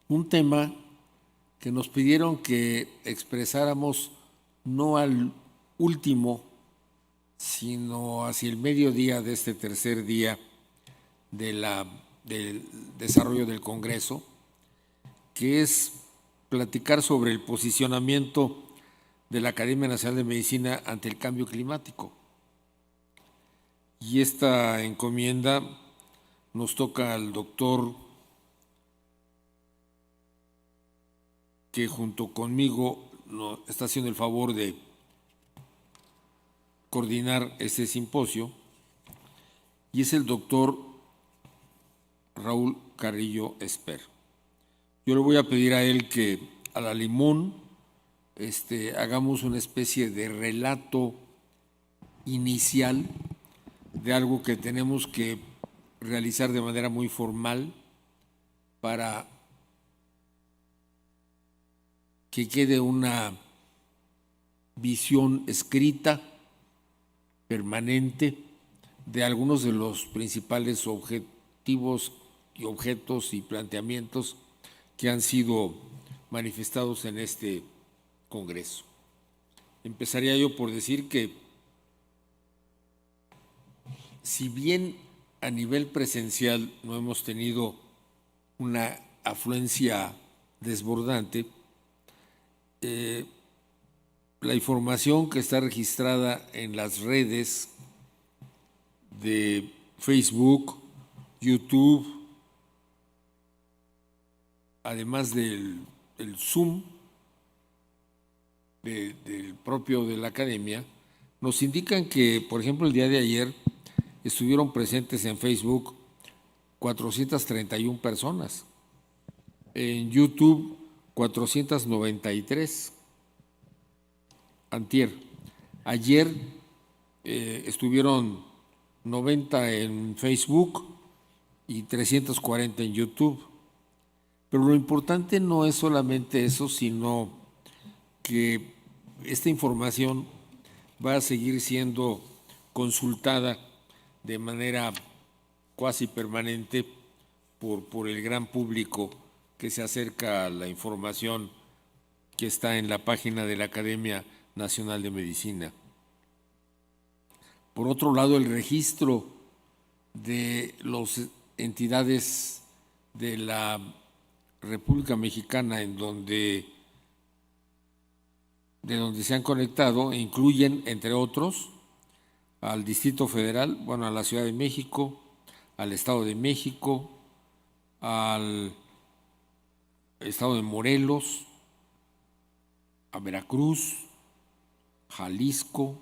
un tema que nos pidieron que expresáramos no al último, sino hacia el mediodía de este tercer día del desarrollo del Congreso, que es platicar sobre el posicionamiento de la Academia Nacional de Medicina ante el cambio climático. Y esta encomienda nos toca al doctor que junto conmigo está haciendo el favor de coordinar este simposio, y es el doctor Raúl Carrillo Esper. Yo le voy a pedir a él que a la limón hagamos una especie de relato inicial de algo que tenemos que realizar de manera muy formal para que quede una visión escrita permanente de algunos de los principales objetivos y objetos y planteamientos que han sido manifestados en este Congreso. Empezaría yo por decir que, si bien a nivel presencial no hemos tenido una afluencia desbordante, la información que está registrada en las redes de Facebook, YouTube, además del Zoom del propio de la academia, nos indican que, por ejemplo, el día de ayer estuvieron presentes en Facebook 431 personas, en YouTube 493, antier. Ayer estuvieron 90 en Facebook y 340 en YouTube. Pero lo importante no es solamente eso, sino que esta información va a seguir siendo consultada de manera cuasi permanente por el gran público que se acerca a la información que está en la página de la Academia Nacional de Medicina. Por otro lado, el registro de las entidades de la República Mexicana de donde se han conectado incluyen, entre otros, al Distrito Federal, bueno, a la Ciudad de México, al Estado de México, al Estado de Morelos, a Veracruz, Jalisco,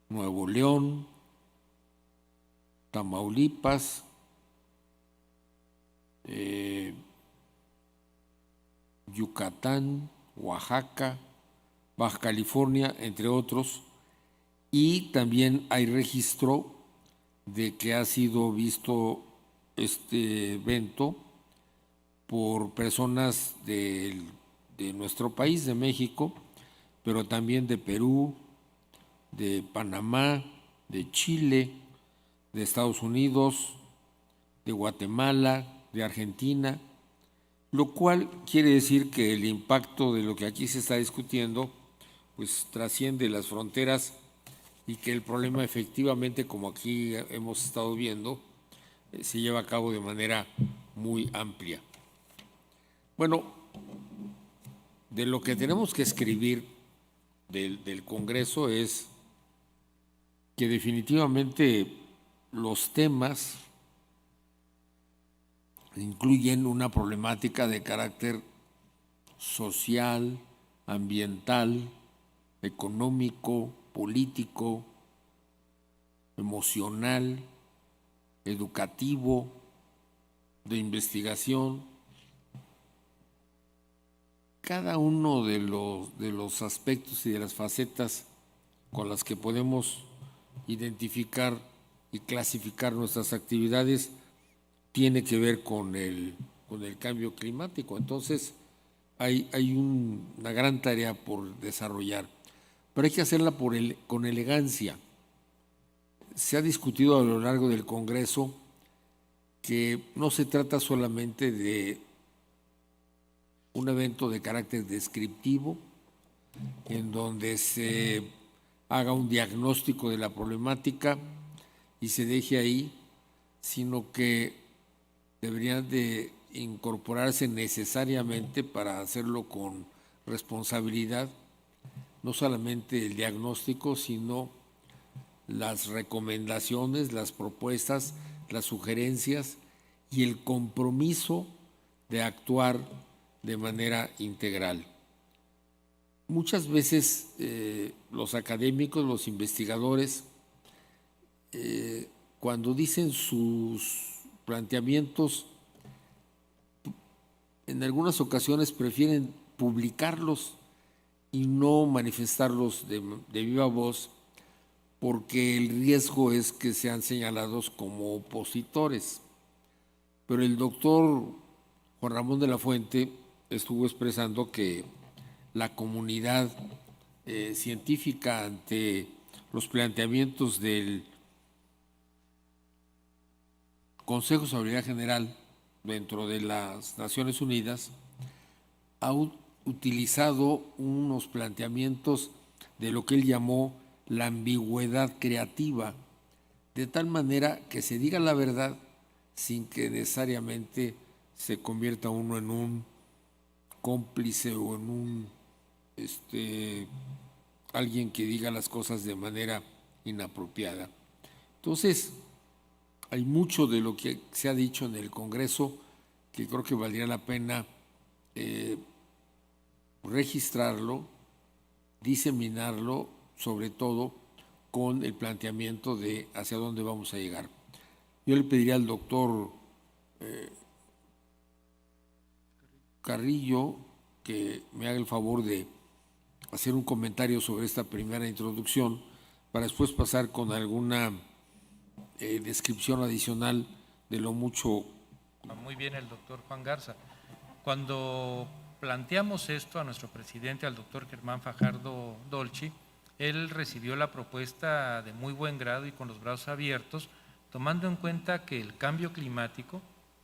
Nuevo León, Tamaulipas, Yucatán, Oaxaca, Baja California, entre otros, y también hay registro de que ha sido visto este evento por personas de nuestro país, de México, pero también de Perú, de Panamá, de Chile, de Estados Unidos, de Guatemala, de Argentina, lo cual quiere decir que el impacto de lo que aquí se está discutiendo pues trasciende las fronteras y que el problema efectivamente, como aquí hemos estado viendo, se lleva a cabo de manera muy amplia. Bueno, de lo que tenemos que escribir del Congreso es que definitivamente los temas incluyen una problemática de carácter social, ambiental, económico, político, emocional, educativo, de investigación. Cada uno de los aspectos y de las facetas con las que podemos identificar y clasificar nuestras actividades tiene que ver con el cambio climático. Entonces, hay una gran tarea por desarrollar, pero hay que hacerla con elegancia. Se ha discutido a lo largo del Congreso que no se trata solamente de un evento de carácter descriptivo en donde se haga un diagnóstico de la problemática y se deje ahí, sino que deberían de incorporarse necesariamente, para hacerlo con responsabilidad, no solamente el diagnóstico, sino las recomendaciones, las propuestas, las sugerencias y el compromiso de actuar de manera integral. Muchas veces los académicos, los investigadores, cuando dicen sus planteamientos, en algunas ocasiones prefieren publicarlos y no manifestarlos de viva voz, porque el riesgo es que sean señalados como opositores. Pero el doctor Juan Ramón de la Fuente estuvo expresando que la comunidad científica, ante los planteamientos del Consejo de Seguridad General dentro de las Naciones Unidas, ha utilizado unos planteamientos de lo que él llamó la ambigüedad creativa, de tal manera que se diga la verdad sin que necesariamente se convierta uno en un cómplice o en un alguien que diga las cosas de manera inapropiada. Entonces, hay mucho de lo que se ha dicho en el Congreso que creo que valdría la pena registrarlo, diseminarlo, sobre todo con el planteamiento de hacia dónde vamos a llegar. Yo le pediría al doctor Carrillo que me haga el favor de hacer un comentario sobre esta primera introducción, para después pasar con alguna descripción adicional de lo mucho. Muy bien el doctor Juan Garza. Cuando planteamos esto a nuestro presidente, al doctor Germán Fajardo Dolci, él recibió la propuesta de muy buen grado y con los brazos abiertos, tomando en cuenta que el cambio climático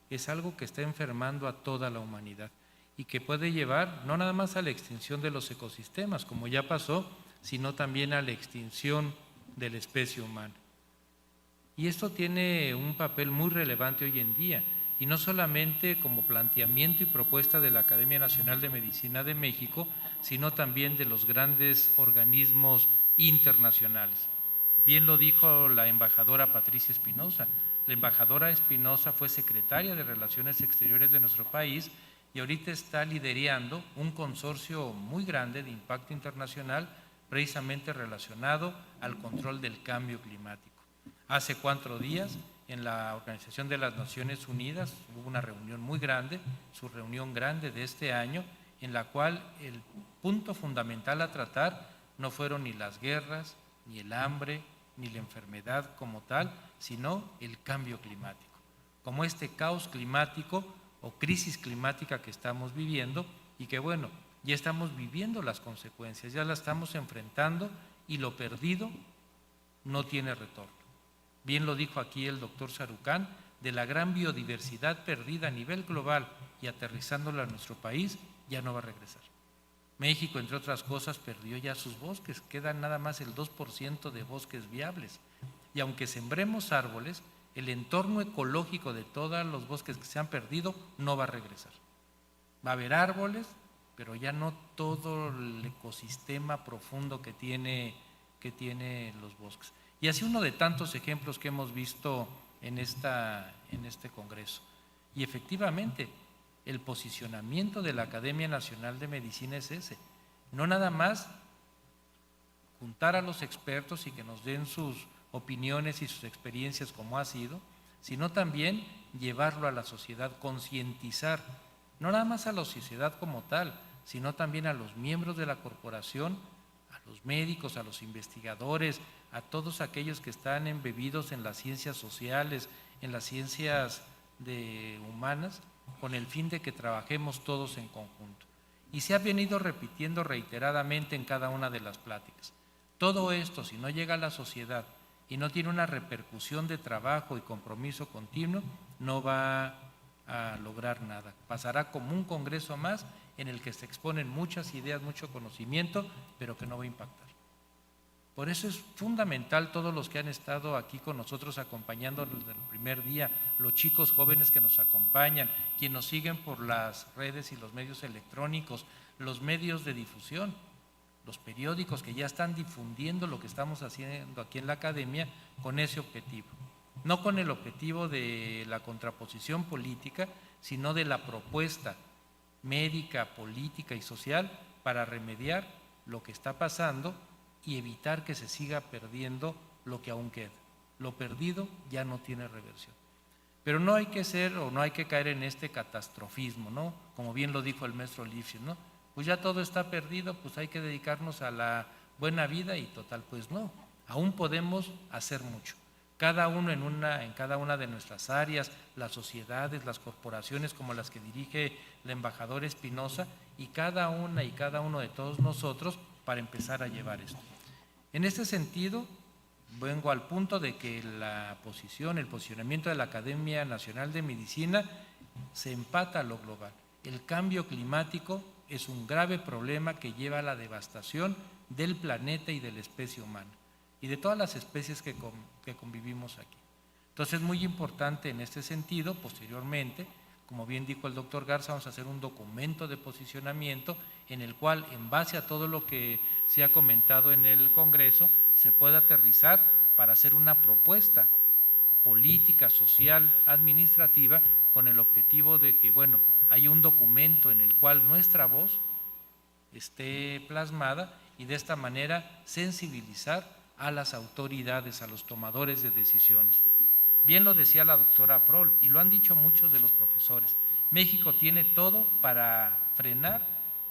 es algo que está enfermando a toda la humanidad y que puede llevar no nada más a la extinción de los ecosistemas, como ya pasó, sino también a la extinción de la especie humana. Y esto tiene un papel muy relevante hoy en día, y no solamente como planteamiento y propuesta de la Academia Nacional de Medicina de México, sino también de los grandes organismos internacionales. Bien lo dijo la embajadora Patricia Espinosa. La embajadora Espinosa fue secretaria de Relaciones Exteriores de nuestro país y ahorita está liderando un consorcio muy grande de impacto internacional precisamente relacionado al control del cambio climático. Hace 4 días, en la Organización de las Naciones Unidas, hubo una reunión muy grande, su reunión grande de este año, en la cual el punto fundamental a tratar no fueron ni las guerras, ni el hambre, ni la enfermedad como tal, sino el cambio climático. Como este caos climático o crisis climática que estamos viviendo y que bueno, ya estamos viviendo las consecuencias, ya la estamos enfrentando y lo perdido no tiene retorno. Bien lo dijo aquí el doctor Sarucán, de la gran biodiversidad perdida a nivel global y aterrizándola a nuestro país, ya no va a regresar. México, entre otras cosas, perdió ya sus bosques, quedan nada más el 2% de bosques viables. Y aunque sembremos árboles, el entorno ecológico de todos los bosques que se han perdido no va a regresar. Va a haber árboles, pero ya no todo el ecosistema profundo que tiene los bosques. Y así uno de tantos ejemplos que hemos visto en este Congreso. Y efectivamente, el posicionamiento de la Academia Nacional de Medicina es ese, no nada más juntar a los expertos y que nos den sus opiniones y sus experiencias como ha sido, sino también llevarlo a la sociedad, concientizar, no nada más a la sociedad como tal, sino también a los miembros de la corporación, a los médicos, a los investigadores, a todos aquellos que están embebidos en las ciencias sociales, en las ciencias humanas, con el fin de que trabajemos todos en conjunto. Y se ha venido repitiendo reiteradamente en cada una de las pláticas. Todo esto, si no llega a la sociedad y no tiene una repercusión de trabajo y compromiso continuo, no va a lograr nada. Pasará como un congreso más en el que se exponen muchas ideas, mucho conocimiento, pero que no va a impactar. Por eso es fundamental todos los que han estado aquí con nosotros acompañándonos desde el primer día, los chicos jóvenes que nos acompañan, quienes nos siguen por las redes y los medios electrónicos, los medios de difusión, los periódicos que ya están difundiendo lo que estamos haciendo aquí en la academia con ese objetivo. No con el objetivo de la contraposición política, sino de la propuesta médica, política y social para remediar lo que está pasando y evitar que se siga perdiendo lo que aún queda. Lo perdido ya no tiene reversión. Pero no hay que ser o no hay que caer en este catastrofismo, ¿no? Como bien lo dijo el maestro Lifshitz, ¿no? Pues ya todo está perdido, pues hay que dedicarnos a la buena vida y total, pues no, aún podemos hacer mucho. Cada uno en cada una de nuestras áreas, las sociedades, las corporaciones como las que dirige la embajadora Espinosa y cada una y cada uno de todos nosotros para empezar a llevar esto. En este sentido, vengo al punto de que la posición, el posicionamiento de la Academia Nacional de Medicina se empata a lo global. El cambio climático es un grave problema que lleva a la devastación del planeta y de la especie humana y de todas las especies que convivimos aquí. Entonces es muy importante en este sentido, posteriormente, como bien dijo el doctor Garza, vamos a hacer un documento de posicionamiento en el cual, en base a todo lo que se ha comentado en el Congreso, se pueda aterrizar para hacer una propuesta política, social, administrativa, con el objetivo de que, bueno, hay un documento en el cual nuestra voz esté plasmada y de esta manera sensibilizar a las autoridades, a los tomadores de decisiones. Bien lo decía la doctora Prol y lo han dicho muchos de los profesores, México tiene todo para frenar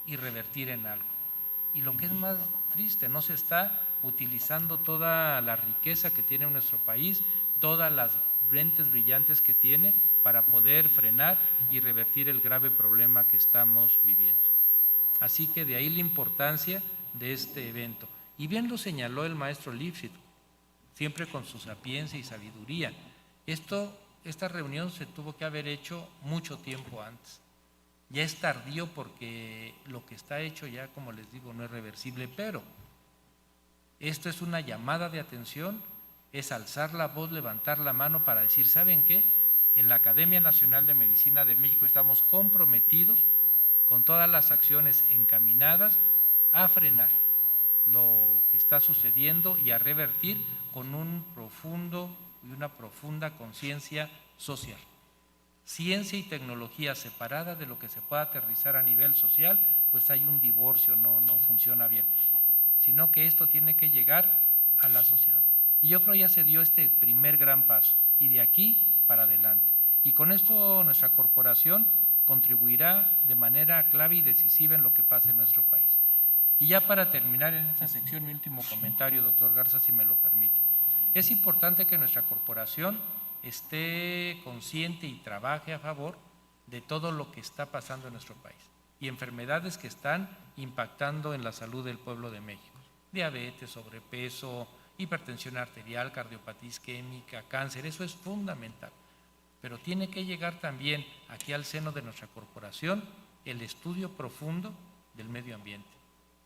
y revertir en algo. Y lo que es más triste, no se está utilizando toda la riqueza que tiene nuestro país, todas las lentes brillantes que tiene para poder frenar y revertir el grave problema que estamos viviendo. Así que de ahí la importancia de este evento. Y bien lo señaló el maestro Lifshitz, siempre con su sapiencia y sabiduría. Esta reunión se tuvo que haber hecho mucho tiempo antes. Ya es tardío porque lo que está hecho ya, como les digo, no es reversible, pero esto es una llamada de atención, es alzar la voz, levantar la mano para decir, ¿saben qué? En la Academia Nacional de Medicina de México estamos comprometidos con todas las acciones encaminadas a frenar lo que está sucediendo y a revertir con un profundo y una profunda conciencia social. Ciencia y tecnología separada de lo que se pueda aterrizar a nivel social, pues hay un divorcio, no funciona bien, sino que esto tiene que llegar a la sociedad. Y yo creo ya se dio este primer gran paso y de aquí para adelante. Y con esto nuestra corporación contribuirá de manera clave y decisiva en lo que pasa en nuestro país. Y ya para terminar en esta sección, mi último comentario, doctor Garza, si me lo permite. Es importante que nuestra corporación esté consciente y trabaje a favor de todo lo que está pasando en nuestro país y enfermedades que están impactando en la salud del pueblo de México. Diabetes, sobrepeso, hipertensión arterial, cardiopatía isquémica, cáncer, eso es fundamental. Pero tiene que llegar también aquí al seno de nuestra corporación el estudio profundo del medio ambiente,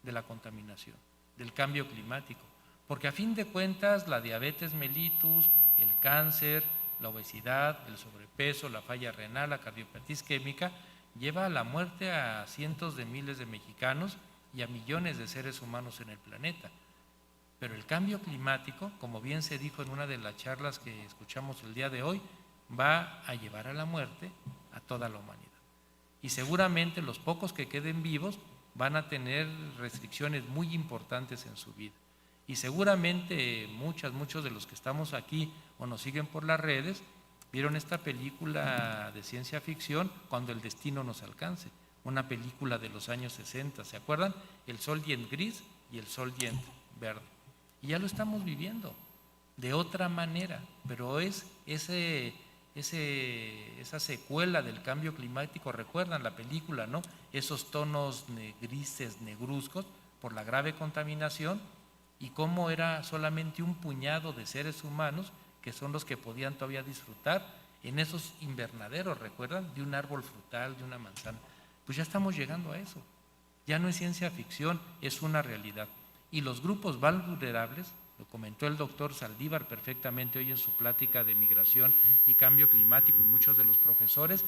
de la contaminación, del cambio climático, porque a fin de cuentas la diabetes mellitus, el cáncer, la obesidad, el sobrepeso, la falla renal, la cardiopatía isquémica, lleva a la muerte a cientos de miles de mexicanos y a millones de seres humanos en el planeta. Pero el cambio climático, como bien se dijo en una de las charlas que escuchamos el día de hoy, va a llevar a la muerte a toda la humanidad. Y seguramente los pocos que queden vivos van a tener restricciones muy importantes en su vida. Y seguramente muchos de los que estamos aquí o nos siguen por las redes vieron esta película de ciencia ficción, Cuando el destino nos alcance, una película de los años 60, ¿se acuerdan? El sol y el gris y el sol y el verde. Y ya lo estamos viviendo de otra manera, pero es esa secuela del cambio climático, recuerdan la película, ¿no? Esos tonos grises, negruzcos por la grave contaminación y cómo era solamente un puñado de seres humanos que son los que podían todavía disfrutar en esos invernaderos, ¿recuerdan? De un árbol frutal, de una manzana. Pues ya estamos llegando a eso. Ya no es ciencia ficción, es una realidad. Y los grupos más vulnerables, lo comentó el doctor Saldívar perfectamente hoy en su plática de migración y cambio climático, y muchos de los profesores,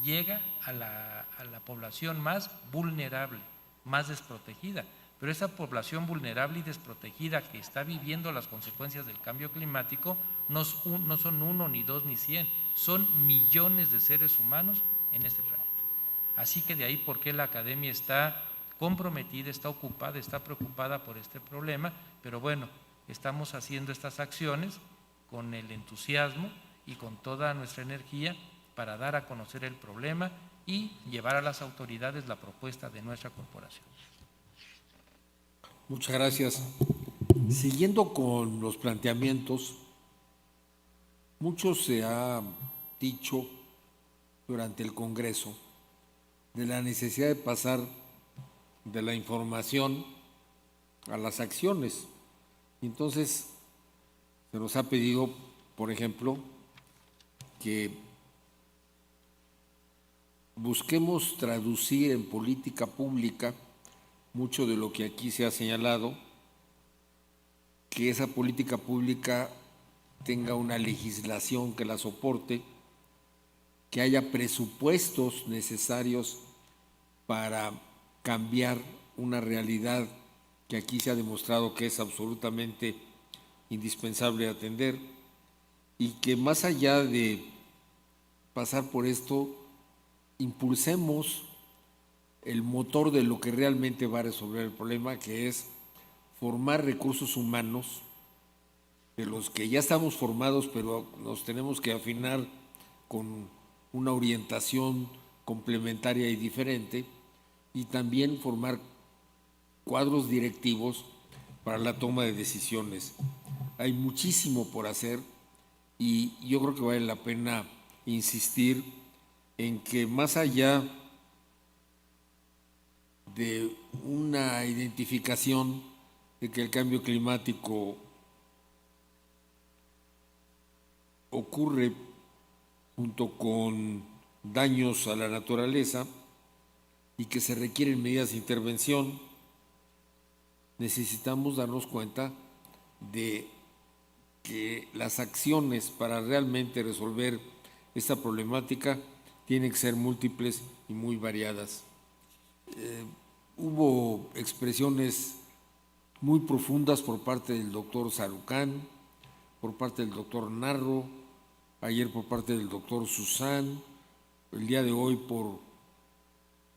llega a la población más vulnerable, más desprotegida. Pero esa población vulnerable y desprotegida que está viviendo las consecuencias del cambio climático no son 1, ni 2, ni 100, son millones de seres humanos en este planeta. Así que de ahí por qué la academia está comprometida, está ocupada, está preocupada por este problema, pero bueno, estamos haciendo estas acciones con el entusiasmo y con toda nuestra energía para dar a conocer el problema y llevar a las autoridades la propuesta de nuestra corporación. Muchas gracias. Siguiendo con los planteamientos, mucho se ha dicho durante el Congreso de la necesidad de pasar de la información a las acciones. Entonces, se nos ha pedido, por ejemplo, que busquemos traducir en política pública mucho de lo que aquí se ha señalado, que esa política pública tenga una legislación que la soporte, que haya presupuestos necesarios para cambiar una realidad que aquí se ha demostrado que es absolutamente indispensable atender, y que más allá de pasar por esto, impulsemos el motor de lo que realmente va a resolver el problema, que es formar recursos humanos, de los que ya estamos formados, pero nos tenemos que afinar con una orientación complementaria y diferente, y también formar cuadros directivos para la toma de decisiones. Hay muchísimo por hacer y yo creo que vale la pena insistir en que más allá de una identificación de que el cambio climático ocurre junto con daños a la naturaleza y que se requieren medidas de intervención, necesitamos darnos cuenta de que las acciones para realmente resolver esta problemática tienen que ser múltiples y muy variadas. Hubo expresiones muy profundas por parte del doctor Sarucán, por parte del doctor Narro, ayer por parte del doctor Susán, el día de hoy por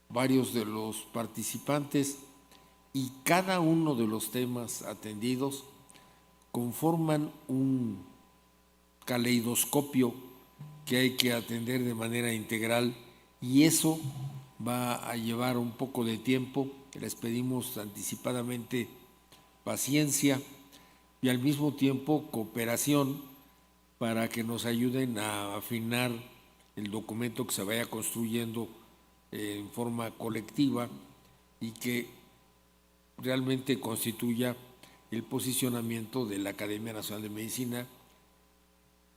varios de los participantes, y cada uno de los temas atendidos conforman un caleidoscopio que hay que atender de manera integral, y eso va a llevar un poco de tiempo. Les pedimos anticipadamente paciencia y al mismo tiempo cooperación para que nos ayuden a afinar el documento que se vaya construyendo en forma colectiva y que realmente constituya el posicionamiento de la Academia Nacional de Medicina,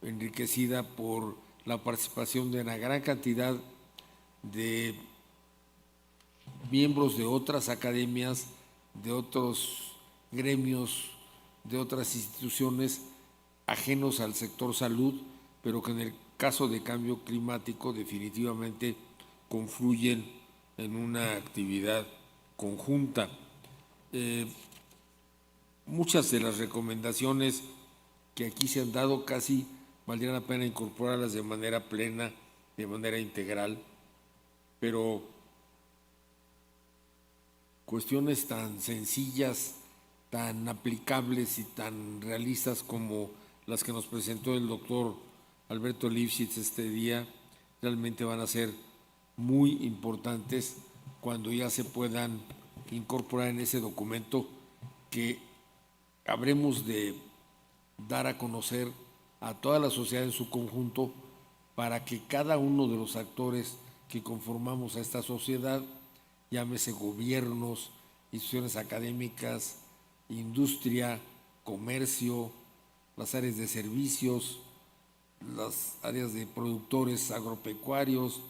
enriquecida por la participación de una gran cantidad de miembros de otras academias, de otros gremios, de otras instituciones ajenos al sector salud, pero que en el caso de cambio climático definitivamente confluyen en una actividad conjunta. Muchas de las recomendaciones que aquí se han dado casi valdría la pena incorporarlas de manera plena, de manera integral, pero cuestiones tan sencillas, tan aplicables y tan realistas como las que nos presentó el doctor Alberto Lifshitz este día, realmente van a ser muy importantes cuando ya se puedan incorporar en ese documento que habremos de dar a conocer a toda la sociedad en su conjunto, para que cada uno de los actores que conformamos a esta sociedad, llámese gobiernos, instituciones académicas, industria, comercio, las áreas de servicios, las áreas de productores agropecuarios,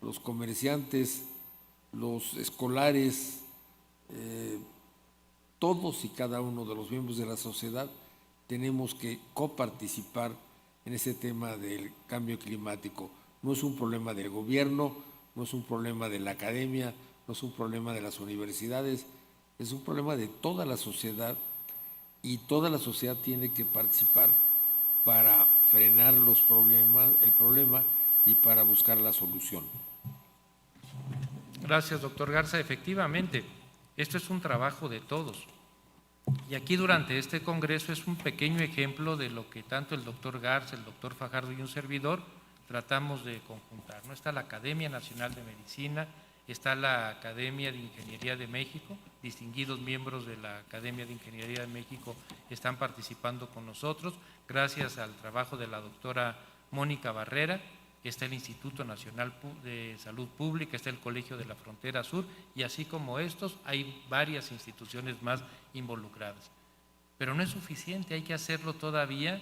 los comerciantes, los escolares, todos y cada uno de los miembros de la sociedad tenemos que coparticipar en ese tema del cambio climático. No es un problema del gobierno, no es un problema de la academia, no es un problema de las universidades, es un problema de toda la sociedad, y toda la sociedad tiene que participar para frenar el problema y para buscar la solución. Gracias, doctor Garza. Efectivamente, esto es un trabajo de todos. Y aquí durante este congreso es un pequeño ejemplo de lo que tanto el doctor Garza, el doctor Fajardo y un servidor tratamos de conjuntar, ¿no? Está la Academia Nacional de Medicina, está la Academia de Ingeniería de México, distinguidos miembros de la Academia de Ingeniería de México están participando con nosotros, gracias al trabajo de la doctora Mónica Barrera. Está el Instituto Nacional de Salud Pública, está el Colegio de la Frontera Sur, y así como estos, hay varias instituciones más involucradas. Pero no es suficiente, hay que hacerlo todavía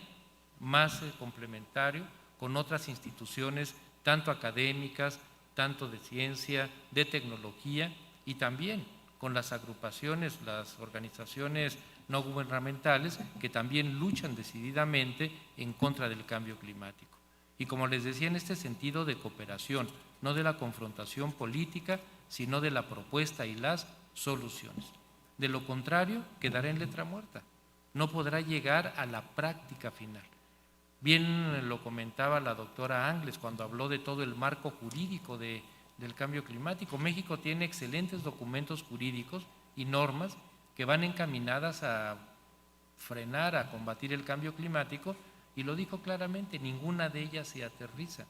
más complementario con otras instituciones, tanto académicas, tanto de ciencia, de tecnología, y también con las agrupaciones, las organizaciones no gubernamentales que también luchan decididamente en contra del cambio climático. Y como les decía, en este sentido de cooperación, no de la confrontación política, sino de la propuesta y las soluciones. De lo contrario, quedará en letra muerta, no podrá llegar a la práctica final. Bien lo comentaba la doctora Angles cuando habló de todo el marco jurídico del cambio climático. México tiene excelentes documentos jurídicos y normas que van encaminadas a frenar, a combatir el cambio climático, y lo dijo claramente, ninguna de ellas se aterriza.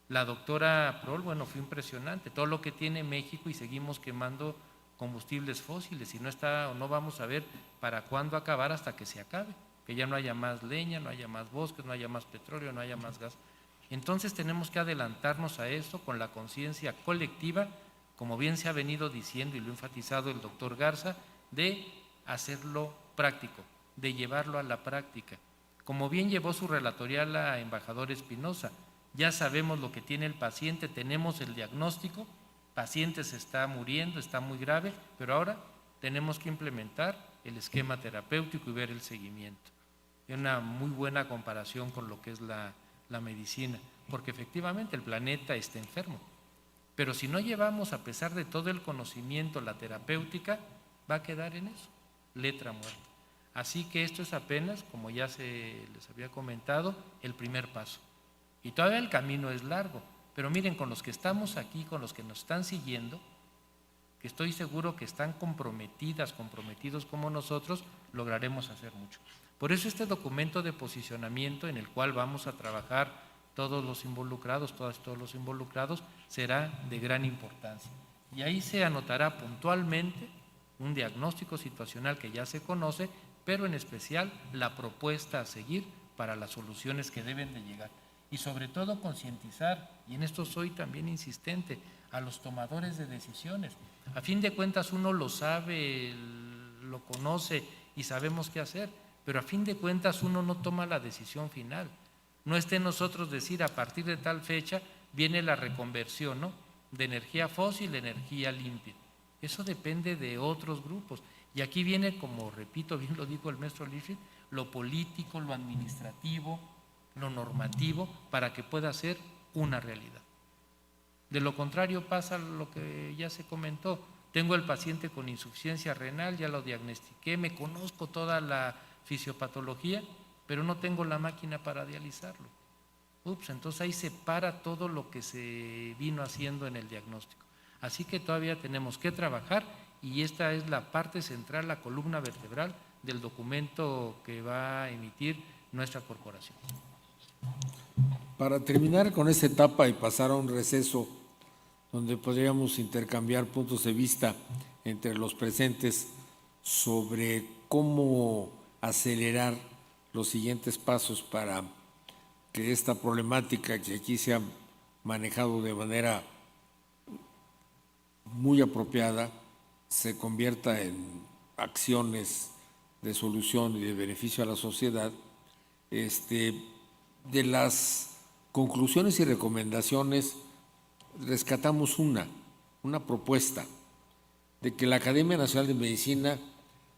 La doctora Prol, bueno, fue impresionante, todo lo que tiene México, y seguimos quemando combustibles fósiles, y no vamos a ver para cuándo acabar hasta que se acabe, que ya no haya más leña, no haya más bosques, no haya más petróleo, no haya más gas. Entonces tenemos que adelantarnos a esto con la conciencia colectiva, como bien se ha venido diciendo y lo ha enfatizado el doctor Garza, de hacerlo práctico, de llevarlo a la práctica. Como bien llevó su relatoría la embajadora Espinosa, ya sabemos lo que tiene el paciente, tenemos el diagnóstico, paciente se está muriendo, está muy grave, pero ahora tenemos que implementar el esquema terapéutico y ver el seguimiento. Es una muy buena comparación con lo que es la medicina, porque efectivamente el planeta está enfermo, pero si no llevamos, a pesar de todo el conocimiento, la terapéutica, va a quedar en eso, letra muerta. Así que esto es apenas, como ya se les había comentado, el primer paso. Y todavía el camino es largo, pero miren, con los que estamos aquí, con los que nos están siguiendo, que estoy seguro que están comprometidos como nosotros, lograremos hacer mucho. Por eso este documento de posicionamiento en el cual vamos a trabajar todos los involucrados, todos los involucrados, será de gran importancia. Y ahí se anotará puntualmente un diagnóstico situacional que ya se conoce, pero en especial la propuesta a seguir para las soluciones que deben de llegar. Y sobre todo concientizar, y en esto soy también insistente, a los tomadores de decisiones. A fin de cuentas uno lo sabe, lo conoce y sabemos qué hacer, pero a fin de cuentas uno no toma la decisión final. No esté en nosotros decir a partir de tal fecha viene la reconversión, ¿no?, de energía fósil a energía limpia. Eso depende de otros grupos. Y aquí viene, como repito, bien lo dijo el maestro Liefeld, lo político, lo administrativo, lo normativo, para que pueda ser una realidad. De lo contrario pasa lo que ya se comentó. Tengo el paciente con insuficiencia renal, ya lo diagnostiqué, me conozco toda la fisiopatología, pero no tengo la máquina para dializarlo. Entonces ahí se para todo lo que se vino haciendo en el diagnóstico. Así que todavía tenemos que trabajar, y esta es la parte central, la columna vertebral del documento que va a emitir nuestra corporación. Para terminar con esta etapa y pasar a un receso donde podríamos intercambiar puntos de vista entre los presentes sobre cómo acelerar los siguientes pasos para que esta problemática que aquí se ha manejado de manera muy apropiada se convierta en acciones de solución y de beneficio a la sociedad, de las conclusiones y recomendaciones rescatamos una propuesta de que la Academia Nacional de Medicina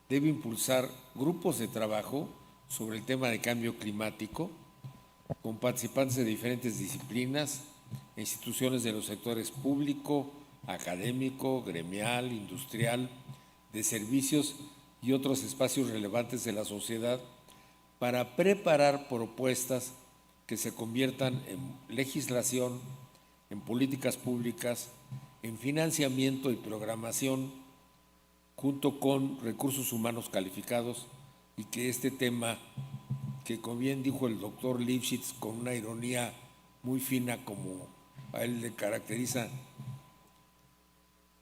debe impulsar grupos de trabajo sobre el tema de cambio climático con participantes de diferentes disciplinas, instituciones de los sectores público, académico, gremial, industrial, de servicios y otros espacios relevantes de la sociedad para preparar propuestas que se conviertan en legislación, en políticas públicas, en financiamiento y programación, junto con recursos humanos calificados, y que este tema, que como bien dijo el doctor Lifshitz con una ironía muy fina como a él le caracteriza,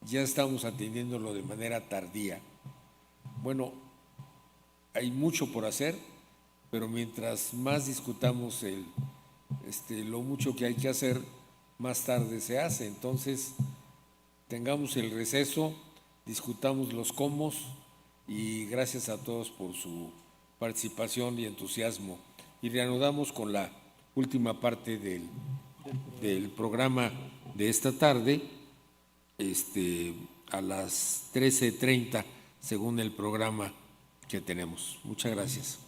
ya estamos atendiéndolo de manera tardía. Bueno, hay mucho por hacer, pero mientras más discutamos lo mucho que hay que hacer, más tarde se hace. Entonces, tengamos el receso, discutamos los cómo, y gracias a todos por su participación y entusiasmo. Y reanudamos con la última parte del programa de esta tarde, a las 13:30, según el programa que tenemos. Muchas gracias.